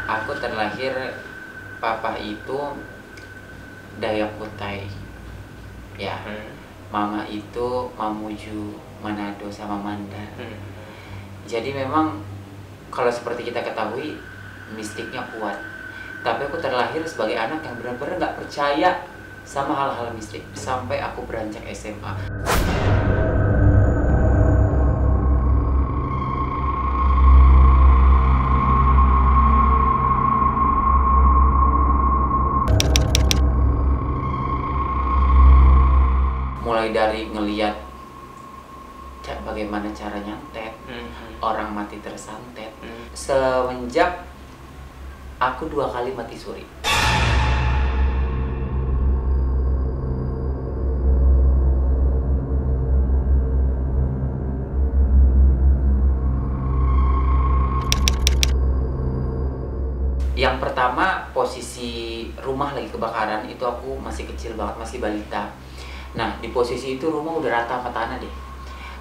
Aku terlahir, papa itu Dayak Kutai, ya. Mama itu Mamuju, Manado sama Mandar. Jadi memang kalau seperti kita ketahui, mistiknya kuat. Tapi aku terlahir sebagai anak yang benar-benar nggak percaya sama hal-hal mistik sampai aku beranjak SMA. Mulai dari ngeliat bagaimana cara nyantet, orang mati tersantet. Semenjak aku 2 kali mati suri. Yang pertama, posisi rumah lagi kebakaran, itu aku masih kecil banget, masih balita. Nah, di posisi itu rumah udah rata sama tanah deh.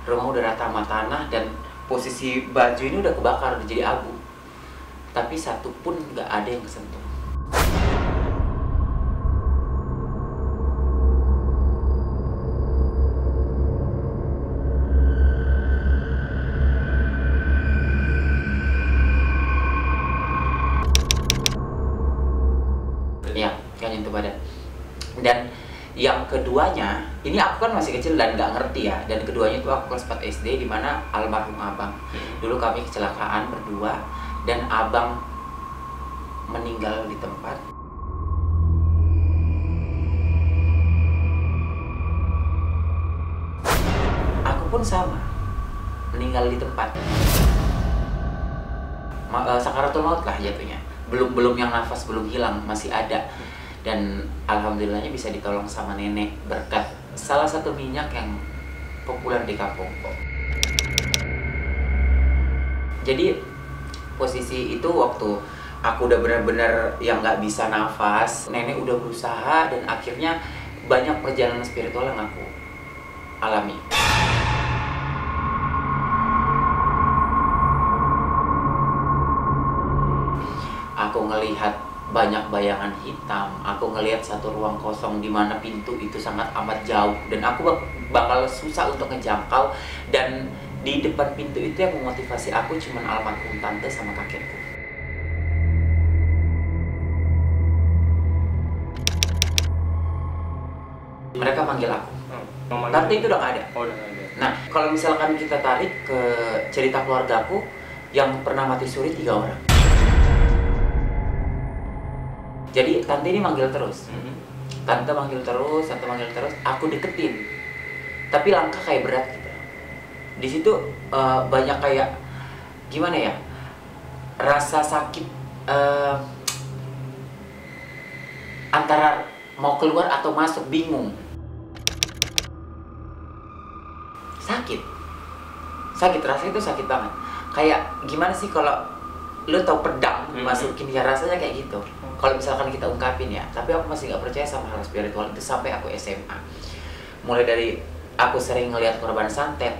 Rumah udah rata sama tanah dan posisi baju ini udah kebakar, udah jadi abu. Tapi satu pun nggak ada yang kesentuh. Ya, kan nyentuh badan. Dan yang keduanya, ini aku kan masih kecil dan nggak ngerti ya. Dan keduanya itu aku kelas 4 SD, di mana almarhum abang. Dulu kami kecelakaan berdua dan abang meninggal di tempat. Aku pun sama, meninggal di tempat. Sakaratul maut lah jatuhnya. Belum yang nafas belum hilang, masih ada. Dan alhamdulillahnya bisa ditolong sama nenek berkat salah satu minyak yang populer di kampung. Jadi posisi itu waktu aku udah benar-benar yang nggak bisa nafas, nenek udah berusaha dan akhirnya banyak perjalanan spiritual yang aku alami. Aku ngelihat banyak bayangan hitam, aku ngelihat satu ruang kosong di mana pintu itu sangat amat jauh dan aku bakal susah untuk ngejangkau. Dan di depan pintu itu yang memotivasi aku cuman almarhum tante sama kakekku. Mereka manggil aku. Tante itu udah gak ada. Nah, kalau misalkan kita tarik ke cerita keluargaku, yang pernah mati suri 3 orang. Jadi tante ini manggil terus. Tante manggil terus, aku deketin. Tapi langkah kayak berat gitu. Di situ banyak kayak gimana ya? Rasa sakit antara mau keluar atau masuk, bingung. Sakit, rasanya itu sakit banget. Kayak gimana sih kalau lu tau pedang masukin, ya rasanya kayak gitu. Kalau misalkan kita ungkapin ya, tapi aku masih nggak percaya sama hal spiritual itu sampai aku SMA. Mulai dari aku sering ngelihat korban santet,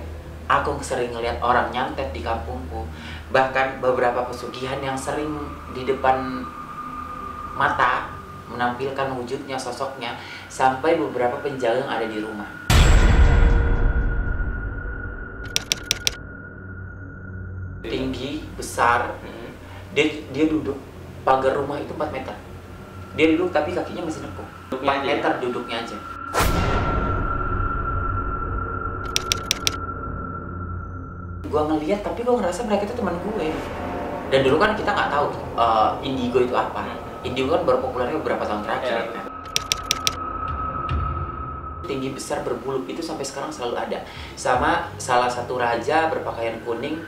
aku sering ngelihat orang nyantet di kampungku, bahkan beberapa pesugihan yang sering di depan mata menampilkan wujudnya, sosoknya, sampai beberapa penjaga yang ada di rumah. Tinggi, besar, dia duduk, pagar rumah itu 4 meter. Dia duduk tapi kakinya masih nekuk. 4 meter duduknya aja. Gua ngeliat tapi gua ngerasa mereka itu teman gue. Dan dulu kan kita nggak tahu indigo itu apa. Indigo kan baru populernya beberapa tahun terakhir. Kan? Tinggi, besar, berbulu, itu sampai sekarang selalu ada. Sama salah satu raja berpakaian kuning,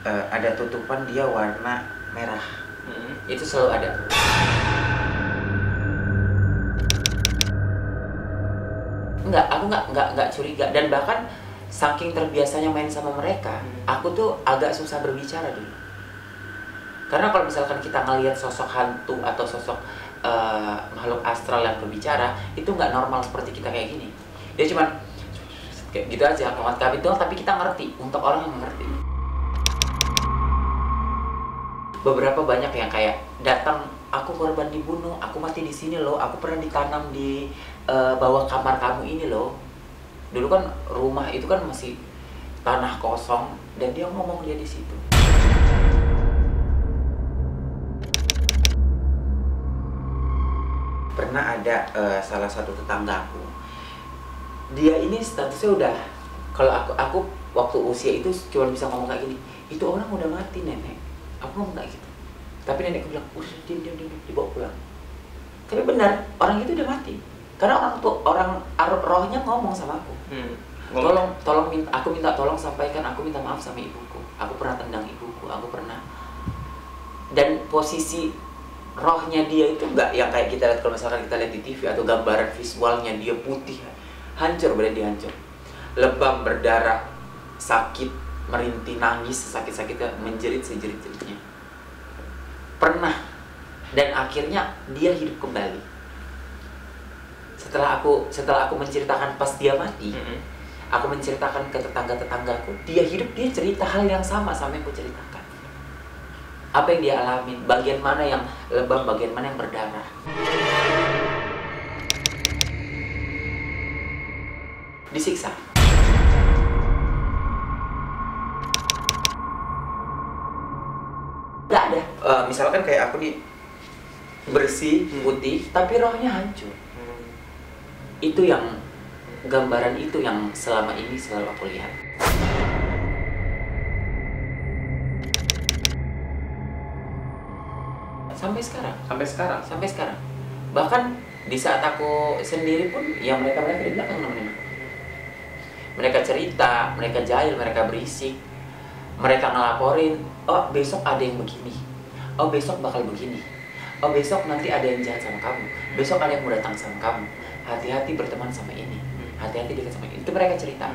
ada tutupan dia warna merah. Itu selalu ada. Aku nggak curiga, dan bahkan saking terbiasanya main sama mereka, aku tuh agak susah berbicara dulu. Karena kalau misalkan kita ngelihat sosok hantu atau sosok makhluk astral yang berbicara, itu nggak normal seperti kita kayak gini. Dia cuman kayak gitu aja, ngomong kabit doang, tapi kita ngerti, untuk orang yang ngerti. beberapa banyak yang kayak datang, aku korban dibunuh, aku mati di sini loh, aku pernah ditanam di bawah kamar kamu ini loh. Dulu kan rumah itu kan masih tanah kosong dan dia ngomong dia di situ. Pernah ada salah satu tetanggaku, dia ini statusnya udah, kalau aku waktu usia itu cuma bisa ngomong kayak gini, itu orang udah mati nenek, aku ngomong kayak gitu. Tapi nenekku bilang, udah diam, dibawa pulang. Tapi benar, orang itu udah mati. Karena rohnya ngomong sama aku. Tolong aku minta tolong sampaikan, aku minta maaf sama ibuku. Aku pernah tendang ibuku, aku pernah. Dan posisi rohnya dia itu enggak yang kayak kita lihat kalau misalkan kita lihat di TV atau gambaran visualnya dia putih, hancur, berarti dia hancur. Lebam, berdarah, sakit, merintih, nangis, sakit-sakitnya, menjerit sejerit-jeritnya. Pernah. Dan akhirnya dia hidup kembali. Setelah aku menceritakan pas dia mati, aku menceritakan ke tetangga-tetanggaku, dia hidup, dia cerita hal yang sama yang aku ceritakan. Apa yang dia alami, bagian mana yang lebam, bagian mana yang berdarah. Disiksa. Gak ada. Misalkan kayak aku nih, bersih, putih, tapi rohnya hancur. Itu yang, gambaran itu yang selama ini selalu aku lihat. Sampai sekarang. Bahkan di saat aku sendiri pun, ya mereka di belakang nemenin aku. Mereka cerita, mereka jahil, mereka berisik. Mereka ngelaporin, oh besok ada yang begini, oh besok bakal begini, oh besok nanti ada yang jahat sama kamu, besok ada yang mau datang sama kamu, hati-hati berteman sama ini, hati-hati dekat sama ini. Itu mereka cerita.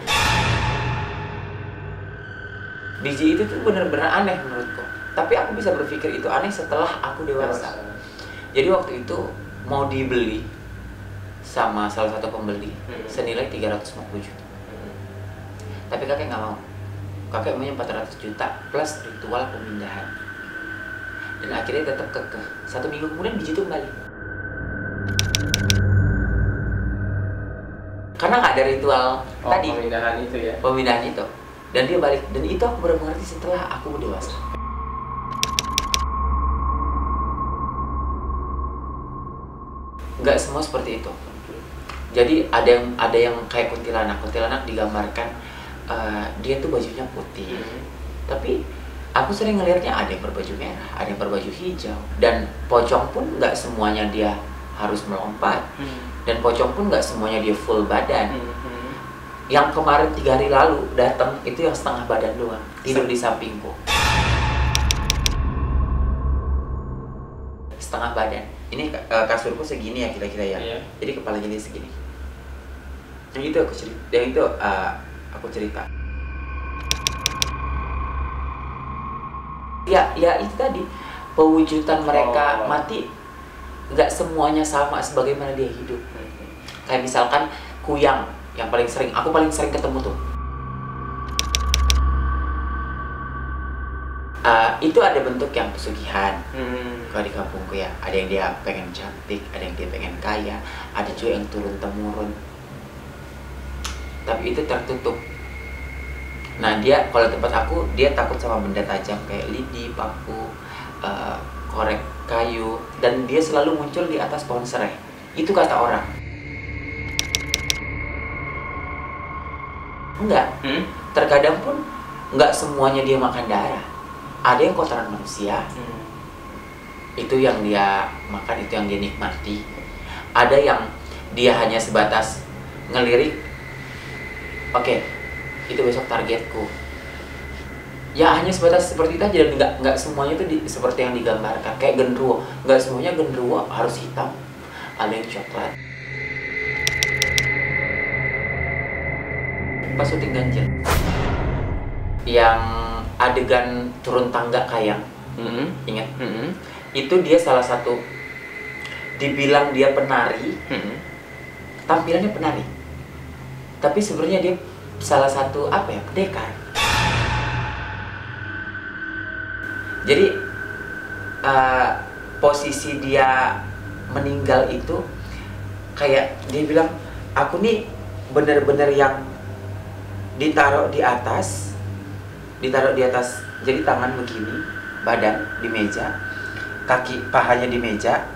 Biji itu tuh bener-bener aneh menurutku. Tapi aku bisa berpikir itu aneh setelah aku dewasa. Jadi waktu itu mau dibeli sama salah satu pembeli senilai 350 juta. Tapi kakek nggak mau. Kakek maunya 400 juta plus ritual pemindahan. Dan akhirnya tetap kekeh. 1 minggu kemudian biji itu kembali. Karena nggak ada ritual tadi. Pemindahan itu. Dan dia balik. Dan itu aku baru mengerti setelah aku dewasa. Nggak semua seperti itu. Jadi ada yang kayak kuntilanak digambarkan dia tuh bajunya putih. Tapi aku sering ngelihatnya ada yang berbaju merah, ada yang berbaju hijau. Dan pocong pun nggak semuanya dia harus melompat. Dan pocong pun nggak semuanya dia full badan. Yang kemarin 3 hari lalu datang itu yang setengah badan doang, tidur di sampingku. Setengah badan. Ini kasurku segini ya kira-kira ya. Jadi kepalanya dia segini. Yang itu aku cerita. Ya itu tadi pewujudan mereka mati nggak semuanya sama sebagaimana dia hidup. Kayak misalkan kuyang yang aku paling sering ketemu tuh. Itu ada bentuk yang pesugihan. Kalau di kampungku ya, ada yang dia pengen cantik, ada yang dia pengen kaya, ada juga yang turun-temurun. Tapi itu tertutup. Nah dia, kalau tempat aku, dia takut sama benda tajam kayak lidi, paku, korek kayu, dan dia selalu muncul di atas pohon serai. Itu kata orang. Enggak. Terkadang pun enggak semuanya dia makan darah. Ada yang kotoran manusia. Itu yang dia makan, itu yang dia nikmati. Ada yang dia hanya sebatas ngelirik, oke, itu besok targetku. Ya hanya sebatas seperti itu aja, dan nggak semuanya itu seperti yang digambarkan. Kayak genderuwo, nggak semuanya genderuwo harus hitam. Ada yang coklat. Pas syuting Ganjil, yang adegan turun tangga kayang, ingat? Itu dia salah satu, dibilang dia penari, tampilannya penari, tapi sebenarnya dia salah satu pendekar. Jadi posisi dia meninggal itu kayak dia bilang, aku nih bener-bener yang ditaruh di atas, jadi tangan begini, badan di meja, kaki pahanya di meja,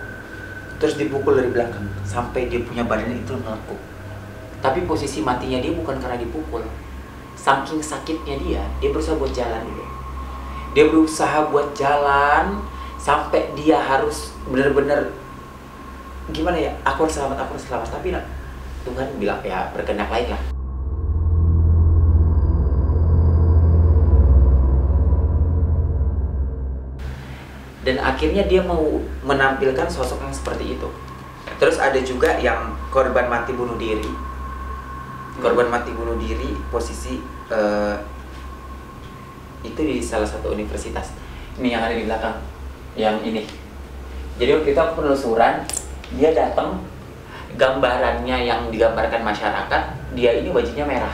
terus dipukul dari belakang sampai dia punya badan itu melekuk. Tapi posisi matinya dia bukan karena dipukul, saking sakitnya dia berusaha buat jalan dulu. Dia berusaha buat jalan sampai dia harus bener-bener gimana ya, aku harus selamat, tapi nah, Tuhan bilang ya berkehendak lain lah. Dan akhirnya dia mau menampilkan sosok yang seperti itu. Terus ada juga yang korban mati bunuh diri. Korban mati bunuh diri posisi itu di salah satu universitas. Ini yang ada di belakang, yang ini. Jadi waktu itu aku penelusuran, dia datang, gambarannya yang digambarkan masyarakat, dia ini bajunya merah.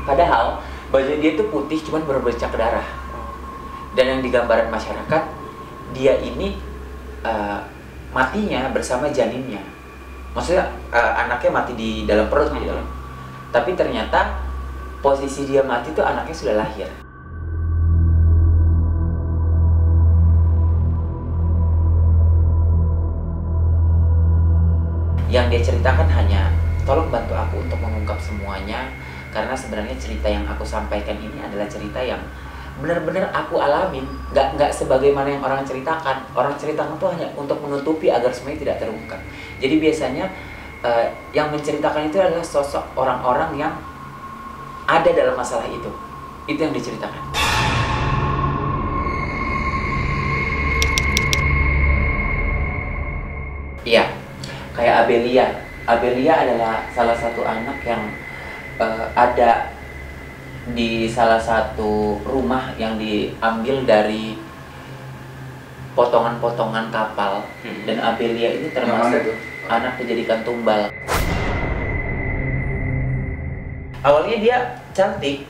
Padahal baju dia itu putih, cuman berbercak darah. Dan yang digambaran masyarakat, dia ini matinya bersama janinnya. Maksudnya anaknya mati di dalam perut gitu loh. Tapi ternyata posisi dia mati tuh anaknya sudah lahir. Yang dia ceritakan hanya, tolong bantu aku untuk mengungkap semuanya, karena sebenarnya cerita yang aku sampaikan ini adalah cerita yang benar-benar aku alamin, nggak sebagaimana yang orang ceritakan. Orang ceritakan itu hanya untuk menutupi agar semuanya tidak terungkap. Jadi biasanya yang menceritakan itu adalah sosok orang-orang yang ada dalam masalah itu yang diceritakan. Iya, kayak Abelia. Abelia adalah salah satu anak yang ada di salah satu rumah yang diambil dari potongan-potongan kapal. Dan Abelia ini termasuk anak dijadikan tumbal. Awalnya dia cantik,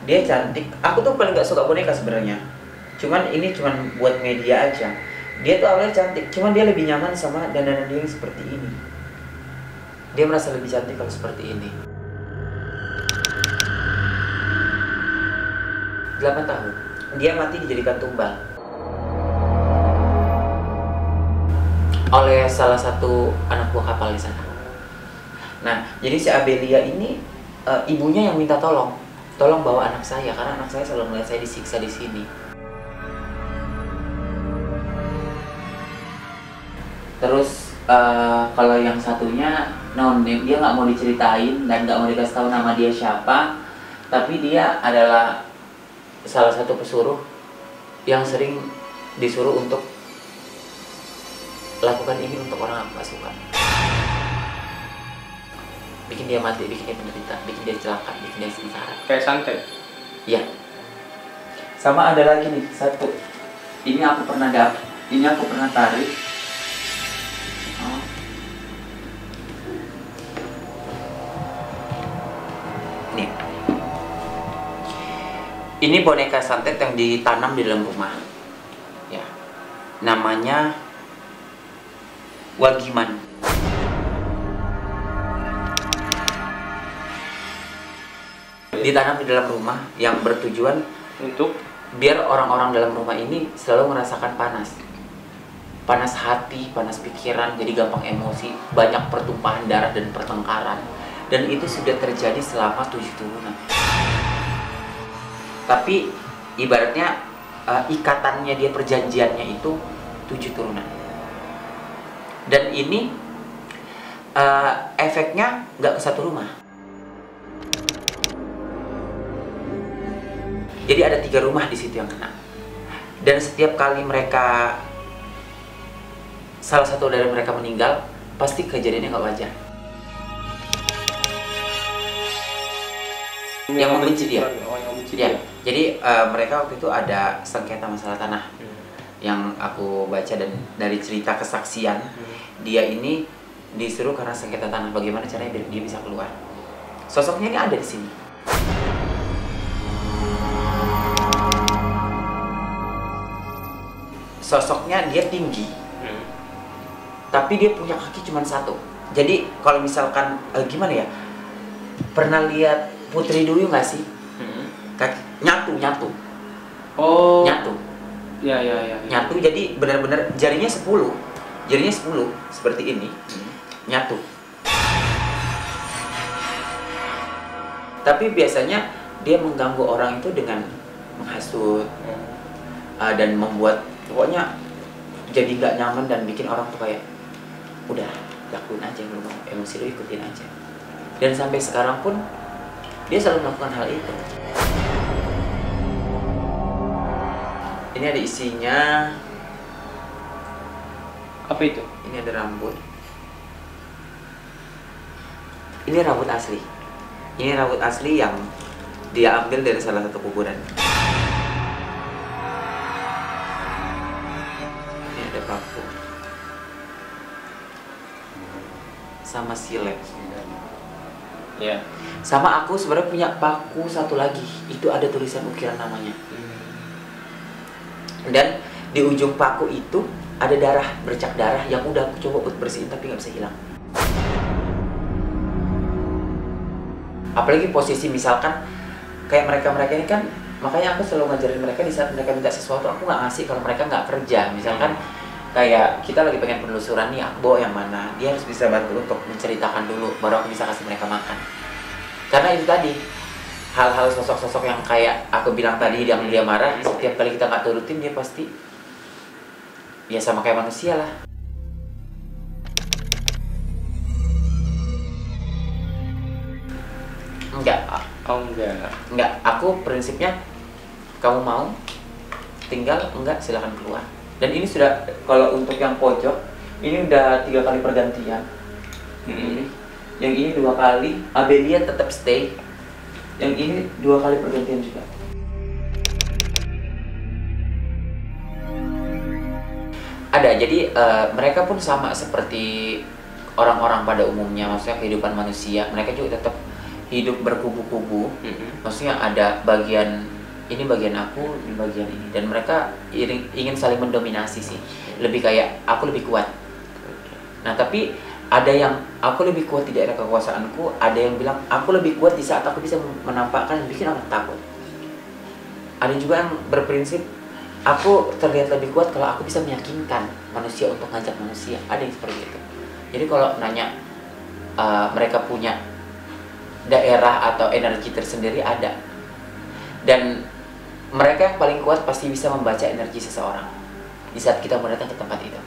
dia cantik. Aku tuh paling gak suka boneka sebenarnya. Cuman ini cuman buat media aja. Dia tuh awalnya cantik, cuman dia lebih nyaman sama dandanan dia yang seperti ini. Dia merasa lebih cantik kalau seperti ini. 8 tahun, dia mati dijadikan tumbal oleh salah satu anak buah kapal di sana. Nah, jadi si Abelia ini ibunya yang minta tolong bawa anak saya, karena anak saya selalu melihat saya disiksa di sini. Terus kalau yang satunya no name, dia nggak mau diceritain dan nggak mau dikasih tahu nama dia siapa, tapi dia adalah salah satu pesuruh yang sering disuruh untuk lakukan ini untuk orang yang gak suka. Bikin dia mati, bikin dia menderita, bikin dia celaka, bikin dia sengsara. Kayak santet? Iya. Sama ada lagi nih, satu. Ini aku pernah tarik. Ini boneka santet yang ditanam di dalam rumah. Ya. Namanya Wagiman. Ditanam di dalam rumah yang bertujuan untuk biar orang-orang dalam rumah ini selalu merasakan panas. Panas hati, panas pikiran, jadi gampang emosi, banyak pertumpahan darah dan pertengkaran. Dan itu sudah terjadi selama 7 turunan. Tapi ibaratnya ikatannya dia, perjanjiannya itu 7 turunan. Dan ini efeknya nggak ke satu rumah. Jadi ada 3 rumah di situ yang kena. Dan setiap kali salah satu dari mereka meninggal, pasti kejadiannya nggak wajar. Yang membenci dia. Ya, jadi mereka waktu itu ada sengketa masalah tanah yang aku baca, dan dari cerita kesaksian dia ini disuruh karena sengketa tanah, bagaimana caranya biar dia bisa keluar. Sosoknya ini ada di sini. sosoknya dia tinggi, tapi dia punya kaki cuma satu. Jadi kalau misalkan gimana ya, pernah lihat Putri Duyung nggak sih? Kaki nyatu. Oh. Nyatu. Ya. Nyatu, jadi benar-benar jarinya 10 seperti ini, nyatu. Tapi biasanya dia mengganggu orang itu dengan menghasut, dan membuat pokoknya jadi nggak nyaman dan bikin orang tuh kayak udah lakuin aja yang lu mau, emosi lu ikutin aja. Dan sampai sekarang pun dia selalu melakukan hal itu. Ini ada isinya. Apa itu? Ini ada rambut. Ini rambut asli. Ini rambut asli yang dia ambil dari salah satu kuburan. Ini ada paku. Sama silet. Ya. Sama aku sebenarnya punya paku satu lagi. Itu ada tulisan ukiran namanya. Dan di ujung paku itu ada darah, bercak darah yang udah aku coba buat bersihin tapi nggak bisa hilang. Apalagi posisi misalkan kayak mereka ini kan, makanya aku selalu ngajarin mereka di saat mereka minta sesuatu aku nggak ngasih kalau mereka nggak kerja. Misalkan kayak kita lagi pengen penelusuran nih, aku bawa yang mana, dia harus bisa bantu untuk menceritakan dulu baru aku bisa kasih mereka makan. Karena itu tadi hal-hal sosok-sosok yang kayak aku bilang tadi, yang dia marah, setiap kali kita nggak turutin dia pasti ya sama kayak manusia lah. Enggak, aku prinsipnya kamu mau tinggal, enggak silahkan keluar. Dan ini sudah, kalau untuk yang pojok ini udah 3 kali pergantian. Yang ini 2 kali, Abelia tetap stay. Yang ini 2 kali pergantian juga. Ada, jadi mereka pun sama seperti orang-orang pada umumnya, maksudnya kehidupan manusia. Mereka juga tetap hidup berkubu-kubu. Maksudnya ada bagian ini bagian aku, ini bagian ini. Dan mereka ingin saling mendominasi sih. Lebih kayak aku lebih kuat. Nah tapi ada yang aku lebih kuat di daerah kekuasaanku, ada yang bilang aku lebih kuat di saat aku bisa menampakkan dan bikin orang takut. Ada juga yang berprinsip aku terlihat lebih kuat kalau aku bisa meyakinkan manusia untuk ngajak manusia. Ada yang seperti itu. Jadi kalau nanya mereka punya daerah atau energi tersendiri, ada. Dan mereka yang paling kuat pasti bisa membaca energi seseorang di saat kita mau datang ke tempat itu.